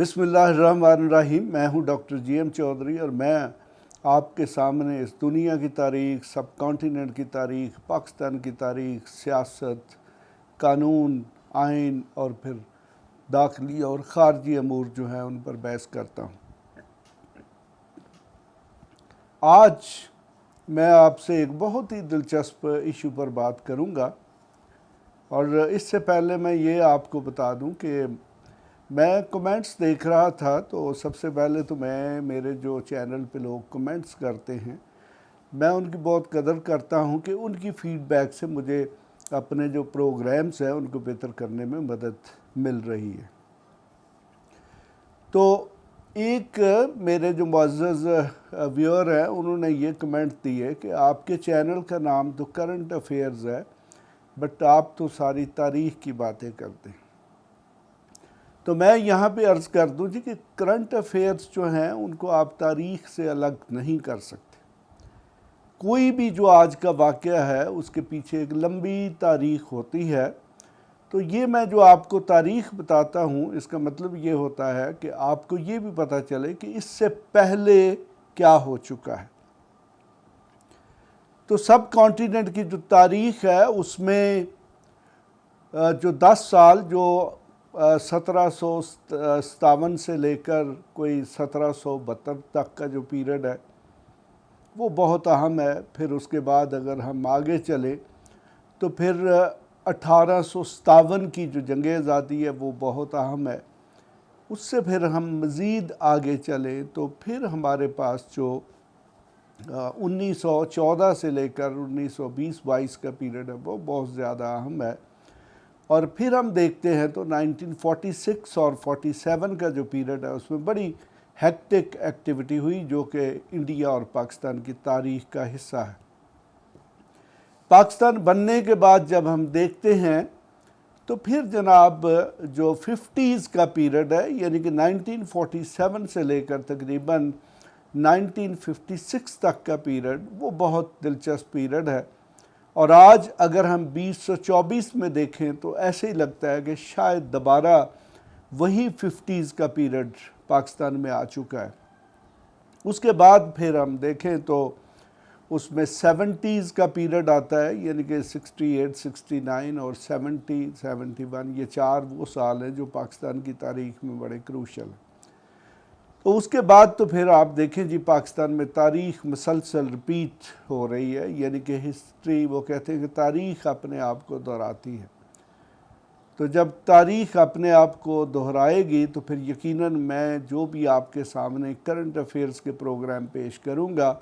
بسم اللہ الرحمن الرحیم۔ میں ہوں ڈاکٹر جی ایم چودھری اور میں آپ کے سامنے اس دنیا کی تاریخ، سب کانٹیننٹ کی تاریخ، پاکستان کی تاریخ، سیاست، قانون، آئین اور پھر داخلی اور خارجی امور جو ہیں ان پر بحث کرتا ہوں۔ آج میں آپ سے ایک بہت ہی دلچسپ ایشو پر بات کروں گا، اور اس سے پہلے میں یہ آپ کو بتا دوں کہ میں کمنٹس دیکھ رہا تھا تو سب سے پہلے تو میں میرے جو چینل پہ لوگ کمنٹس کرتے ہیں میں ان کی بہت قدر کرتا ہوں کہ ان کی فیڈ بیک سے مجھے اپنے جو پروگرامز ہیں ان کو بہتر کرنے میں مدد مل رہی ہے۔ تو ایک میرے جو معزز ویور ہیں انہوں نے یہ کمنٹ دی ہے کہ آپ کے چینل کا نام تو کرنٹ افیئرز ہے بٹ آپ تو ساری تاریخ کی باتیں کرتے ہیں۔ تو میں یہاں پہ عرض کر دوں جی کہ کرنٹ افیئرز جو ہیں ان کو آپ تاریخ سے الگ نہیں کر سکتے۔ کوئی بھی جو آج کا واقعہ ہے اس کے پیچھے ایک لمبی تاریخ ہوتی ہے۔ تو یہ میں جو آپ کو تاریخ بتاتا ہوں اس کا مطلب یہ ہوتا ہے کہ آپ کو یہ بھی پتہ چلے کہ اس سے پہلے کیا ہو چکا ہے۔ تو سب کانٹیننٹ کی جو تاریخ ہے اس میں جو 10 سال جو 1757 سے لے کر کوئی 1772 تک کا جو پیریڈ ہے وہ بہت اہم ہے۔ پھر اس کے بعد اگر ہم آگے چلیں تو پھر 1857 کی جو جنگ آزادی ہے وہ بہت اہم ہے۔ اس سے پھر ہم مزید آگے چلیں تو پھر ہمارے پاس جو 1914 سے لے کر 1920-22 کا پیریڈ ہے وہ بہت زیادہ اہم ہے۔ اور پھر ہم دیکھتے ہیں تو 1946 اور 47 کا جو پیریڈ ہے اس میں بڑی ہیکٹک ایکٹیویٹی ہوئی جو کہ انڈیا اور پاکستان کی تاریخ کا حصہ ہے۔ پاکستان بننے کے بعد جب ہم دیکھتے ہیں تو پھر جناب جو 50s کا پیریڈ ہے یعنی کہ 1947 سے لے کر تقریباً 1956 تک کا پیریڈ وہ بہت دلچسپ پیریڈ ہے۔ اور آج اگر ہم 2024 میں دیکھیں تو ایسے ہی لگتا ہے کہ شاید دوبارہ وہی 50s کا پیریڈ پاکستان میں آ چکا ہے۔ اس کے بعد پھر ہم دیکھیں تو اس میں 70s کا پیریڈ آتا ہے یعنی کہ 68، 69 اور 70، 71 یہ 4 وہ سال ہیں جو پاکستان کی تاریخ میں بڑے کروشل ہیں۔ تو اس کے بعد تو پھر آپ دیکھیں جی پاکستان میں تاریخ مسلسل ریپیٹ ہو رہی ہے، یعنی کہ ہسٹری وہ کہتے ہیں کہ تاریخ اپنے آپ کو دہراتی ہے۔ تو جب تاریخ اپنے آپ کو دہرائے گی تو پھر یقیناً میں جو بھی آپ کے سامنے کرنٹ افیئرز کے پروگرام پیش کروں گا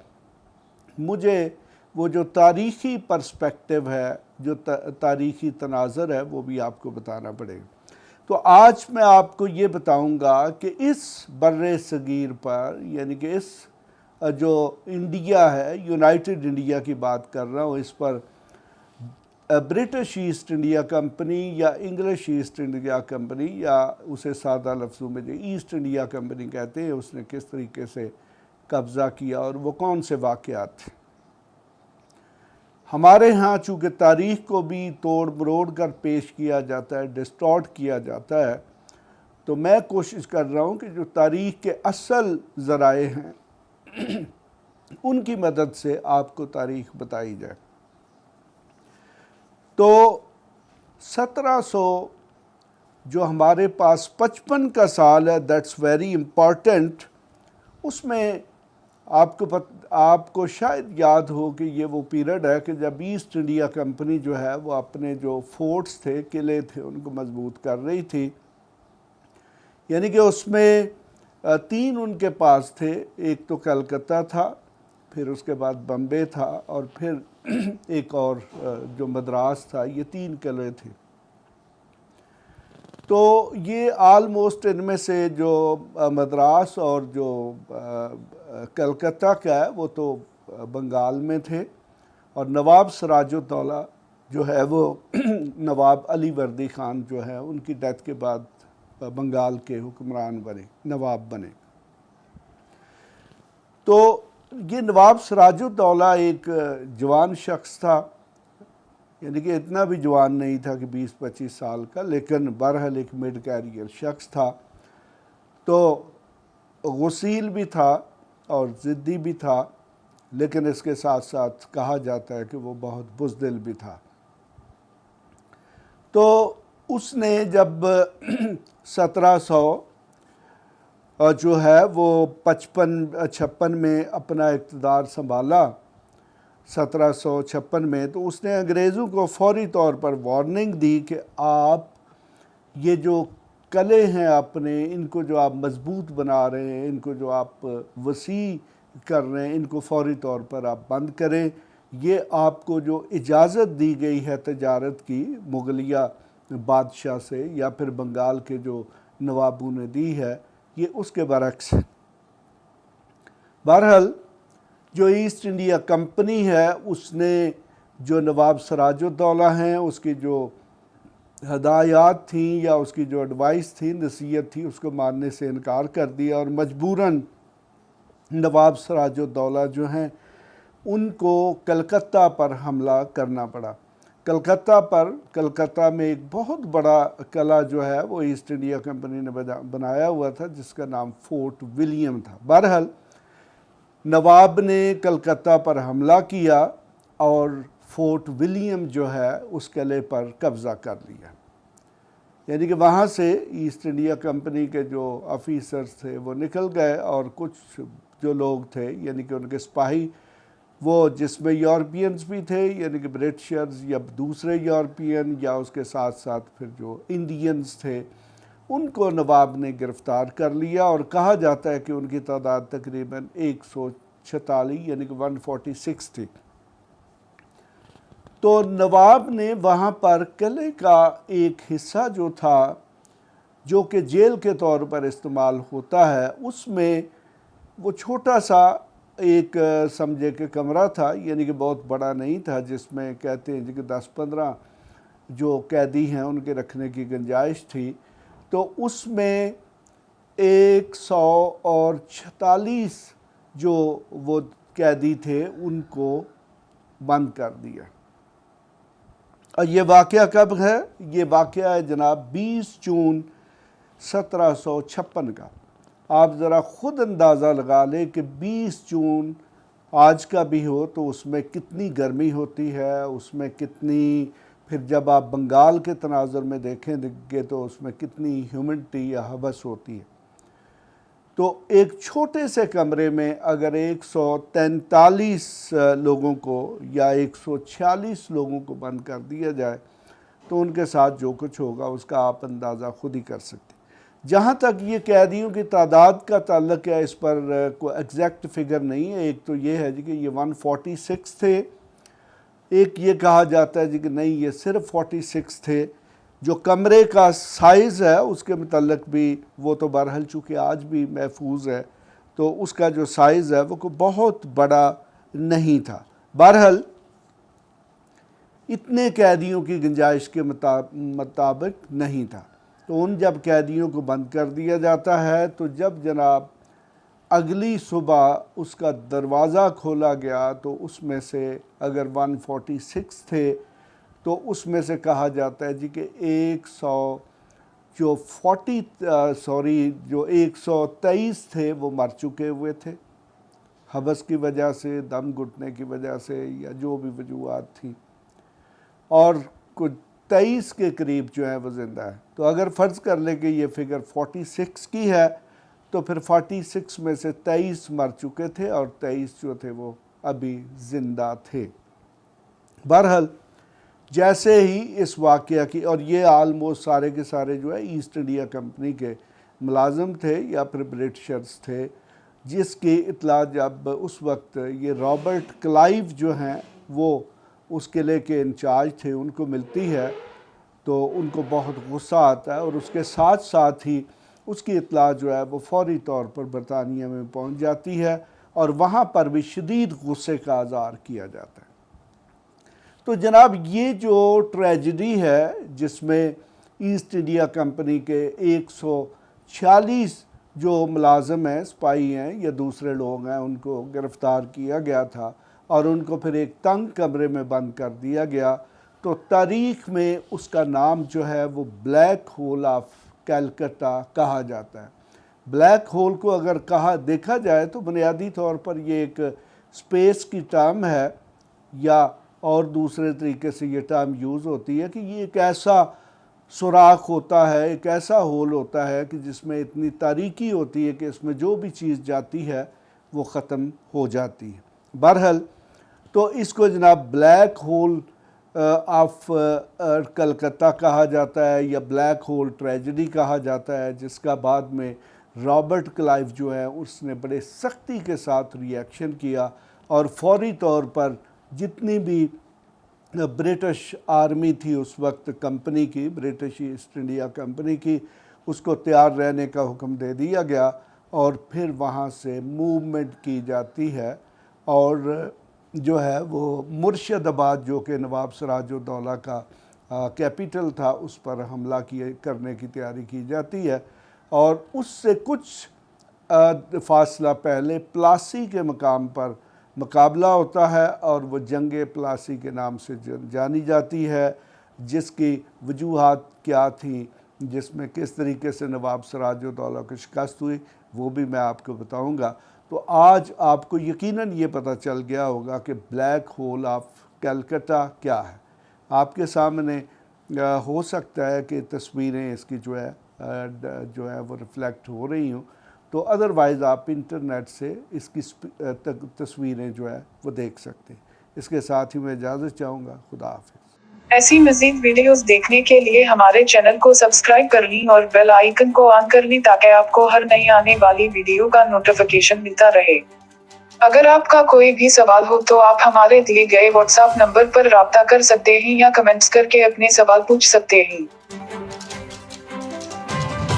مجھے وہ جو تاریخی پرسپیکٹیو ہے جو تاریخی تناظر ہے وہ بھی آپ کو بتانا پڑے گا۔ تو آج میں آپ کو یہ بتاؤں گا کہ اس بر صغیر پر یعنی کہ اس جو انڈیا ہے یونائٹڈ انڈیا کی بات کر رہا ہوں، اس پر برٹش ایسٹ انڈیا کمپنی یا انگلش ایسٹ انڈیا کمپنی یا اسے سادہ لفظوں میں جو ایسٹ انڈیا کمپنی کہتے ہیں اس نے کس طریقے سے قبضہ کیا اور وہ کون سے واقعات تھے۔ ہمارے ہاں چونکہ تاریخ کو بھی توڑ مروڑ کر پیش کیا جاتا ہے، ڈسٹارٹ کیا جاتا ہے، تو میں کوشش کر رہا ہوں کہ جو تاریخ کے اصل ذرائع ہیں ان کی مدد سے آپ کو تاریخ بتائی جائے۔ تو 1700 جو ہمارے پاس 55 کا سال ہے دیٹس ویری امپورٹنٹ، اس میں آپ کو شاید یاد ہو کہ یہ وہ پیریڈ ہے کہ جب ایسٹ انڈیا کمپنی جو ہے وہ اپنے جو فورٹس تھے قلعے تھے ان کو مضبوط کر رہی تھی، یعنی کہ اس میں 3 ان کے پاس تھے، ایک تو کلکتہ تھا، پھر اس کے بعد بمبے تھا اور پھر ایک اور جو مدراس تھا، یہ 3 قلعے تھے۔ تو یہ آلموسٹ ان میں سے جو مدراس اور جو کلکتہ کا ہے وہ تو بنگال میں تھے، اور نواب سراج الدولہ جو ہے وہ نواب علی وردی خان جو ہے ان کی ڈیتھ کے بعد بنگال کے حکمران بنے، نواب بنے۔ تو یہ نواب سراج الدولہ ایک جوان شخص تھا، یعنی کہ اتنا بھی جوان نہیں تھا کہ 20-25 سال کا، لیکن بہرحال ایک مڈ کیریئر شخص تھا۔ تو غسیل بھی تھا اور ضدی بھی تھا، لیکن اس کے ساتھ ساتھ کہا جاتا ہے کہ وہ بہت بزدل بھی تھا۔ تو اس نے جب 1700 جو ہے وہ 56 میں اپنا اقتدار سنبھالا، 1756 میں، تو اس نے انگریزوں کو فوری طور پر وارننگ دی کہ آپ یہ جو قلعے ہیں اپنے، ان کو جو آپ مضبوط بنا رہے ہیں، ان کو جو آپ وسیع کر رہے ہیں، ان کو فوری طور پر آپ بند کریں۔ یہ آپ کو جو اجازت دی گئی ہے تجارت کی مغلیہ بادشاہ سے یا پھر بنگال کے جو نوابوں نے دی ہے، یہ اس کے برعکس ہے۔ بہرحال جو ایسٹ انڈیا کمپنی ہے اس نے جو نواب سراج الدولہ ہیں اس کی جو ہدایات تھیں یا اس کی جو ایڈوائس تھی، نصیحت تھی، اس کو ماننے سے انکار کر دیا، اور مجبوراً نواب سراج الدولہ جو ہیں ان کو کلکتہ پر حملہ کرنا پڑا۔ کلکتہ میں ایک بہت بڑا قلعہ جو ہے وہ ایسٹ انڈیا کمپنی نے بنایا ہوا تھا، جس کا نام فورٹ ولیم تھا۔ بہرحال نواب نے کلکتہ پر حملہ کیا اور فورٹ ولیم جو ہے اس قلعے پر قبضہ کر لیا، یعنی کہ وہاں سے ایسٹ انڈیا کمپنی کے جو آفیسرز تھے وہ نکل گئے، اور کچھ جو لوگ تھے یعنی کہ ان کے سپاہی، وہ جس میں یورپینز بھی تھے یعنی کہ برٹشرز یا دوسرے یورپین، یا اس کے ساتھ ساتھ پھر جو انڈینز تھے، ان کو نواب نے گرفتار کر لیا، اور کہا جاتا ہے کہ ان کی تعداد تقریباً 146 یعنی کہ 146 تھی۔ تو نواب نے وہاں پر قلعے کا ایک حصہ جو تھا، جو کہ جیل کے طور پر استعمال ہوتا ہے، اس میں وہ چھوٹا سا ایک سمجھے کہ کمرہ تھا، یعنی کہ بہت بڑا نہیں تھا، جس میں کہتے ہیں کہ 10-15 جو قیدی ہیں ان کے رکھنے کی گنجائش تھی۔ تو اس میں 146 جو وہ قیدی تھے ان کو بند کر دیا۔ اور یہ واقعہ کب ہے؟ یہ واقعہ ہے جناب 20 جون 1756 کا۔ آپ ذرا خود اندازہ لگا لیں کہ 20 جون آج کا بھی ہو تو اس میں کتنی گرمی ہوتی ہے، اس میں کتنی، پھر جب آپ بنگال کے تناظر میں دیکھیں گے تو اس میں کتنی ہیومڈٹی یا ہوس ہوتی ہے۔ تو ایک چھوٹے سے کمرے میں اگر 143 لوگوں کو یا 146 لوگوں کو بند کر دیا جائے تو ان کے ساتھ جو کچھ ہوگا اس کا آپ اندازہ خود ہی کر سکتے ہیں۔ جہاں تک یہ قیدیوں کی تعداد کا تعلق ہے، اس پر کوئی ایگزیکٹ فگر نہیں ہے۔ ایک تو یہ ہے کہ یہ 146 تھے، ایک یہ کہا جاتا ہے کہ نہیں یہ صرف 46 تھے۔ جو کمرے کا سائز ہے اس کے متعلق بھی وہ تو بہرحال چونکہ آج بھی محفوظ ہے، تو اس کا جو سائز ہے وہ کوئی بہت بڑا نہیں تھا۔ بہرحال اتنے قیدیوں کی گنجائش کے مطابق نہیں تھا۔ تو ان جب قیدیوں کو بند کر دیا جاتا ہے تو جب جناب اگلی صبح اس کا دروازہ کھولا گیا تو اس میں سے اگر 146 تھے تو اس میں سے کہا جاتا ہے کہ 123 تھے وہ مر چکے ہوئے تھے، ہوس کی وجہ سے، دم گھٹنے کی وجہ سے یا جو بھی وجوہات تھیں، اور کچھ 23 کے قریب جو ہے وہ زندہ ہے۔ تو اگر فرض کر لیں کہ یہ فگر 46 کی ہے تو پھر 46 میں سے 23 مر چکے تھے اور 23 جو تھے وہ ابھی زندہ تھے۔ بہرحال جیسے ہی اس واقعہ کی، اور یہ آلموسٹ سارے کے سارے جو ہے ایسٹ انڈیا کمپنی کے ملازم تھے یا پھر برٹشرز تھے، جس کی اطلاع جب اس وقت یہ رابرٹ کلائیو جو ہیں وہ اس قلعے کے انچارج تھے ان کو ملتی ہے تو ان کو بہت غصہ آتا ہے، اور اس کے ساتھ ساتھ ہی اس کی اطلاع جو ہے وہ فوری طور پر برطانیہ میں پہنچ جاتی ہے، اور وہاں پر بھی شدید غصے کا اظہار کیا جاتا ہے۔ تو جناب یہ جو ٹریجڈی ہے جس میں ایسٹ انڈیا کمپنی کے 146 جو ملازم ہیں، سپاہی ہیں یا دوسرے لوگ ہیں، ان کو گرفتار کیا گیا تھا اور ان کو پھر ایک تنگ کمرے میں بند کر دیا گیا، تو تاریخ میں اس کا نام جو ہے وہ بلیک ہول آف کلکتہ کہا جاتا ہے۔ بلیک ہول کو اگر دیکھا جائے تو بنیادی طور پر یہ ایک اسپیس کی ٹرم ہے، یا اور دوسرے طریقے سے یہ ٹرم یوز ہوتی ہے کہ یہ ایک ایسا سوراخ ہوتا ہے، ایک ایسا ہول ہوتا ہے کہ جس میں اتنی تاریکی ہوتی ہے کہ اس میں جو بھی چیز جاتی ہے وہ ختم ہو جاتی ہے۔ بہرحال تو اس کو جناب بلیک ہول آف کلکتہ کہا جاتا ہے، یا بلیک ہول ٹریجڈی کہا جاتا ہے، جس کا بعد میں رابرٹ کلائیو جو ہے اس نے بڑے سختی کے ساتھ ری ایکشن کیا، اور فوری طور پر جتنی بھی برٹش آرمی تھی اس وقت کمپنی کی، برٹش ایسٹ انڈیا کمپنی کی، اس کو تیار رہنے کا حکم دے دیا گیا، اور پھر وہاں سے موومنٹ کی جاتی ہے، اور جو ہے وہ مرشد آباد جو کہ نواب سراج الدولہ کا کیپٹل تھا اس پر حملہ کرنے کی تیاری کی جاتی ہے، اور اس سے کچھ فاصلہ پہلے پلاسی کے مقام پر مقابلہ ہوتا ہے، اور وہ جنگ پلاسی کے نام سے جانی جاتی ہے، جس کی وجوہات کیا تھیں، جس میں کس طریقے سے نواب سراج الدولہ کو شکست ہوئی، وہ بھی میں آپ کو بتاؤں گا۔ تو آج آپ کو یقیناً یہ پتہ چل گیا ہوگا کہ بلیک ہول آف کلکتہ کیا ہے۔ آپ کے سامنے ہو سکتا ہے کہ تصویریں اس کی جو ہے وہ ریفلیکٹ ہو رہی ہوں، تو ادروائز آپ انٹرنیٹ سے اس کی تصویریں جو ہے وہ دیکھ سکتے ہیں۔ اس کے ساتھ ہی میں اجازت چاہوں گا۔ خدا حافظ۔ ایسی مزید ویڈیوز دیکھنے کے لیے ہمارے چینل کو سبسکرائب کر لیں اور بیل آئیکن کو آن کر لیں تاکہ آپ کو ہر نئی آنے والی ویڈیو کا نوٹیفیکیشن ملتا رہے۔ اگر آپ کا کوئی بھی سوال ہو تو آپ ہمارے دیے گئے واٹس ایپ نمبر پر رابطہ کر سکتے ہیں یا کمنٹس کر کے اپنے سوال پوچھ سکتے ہیں۔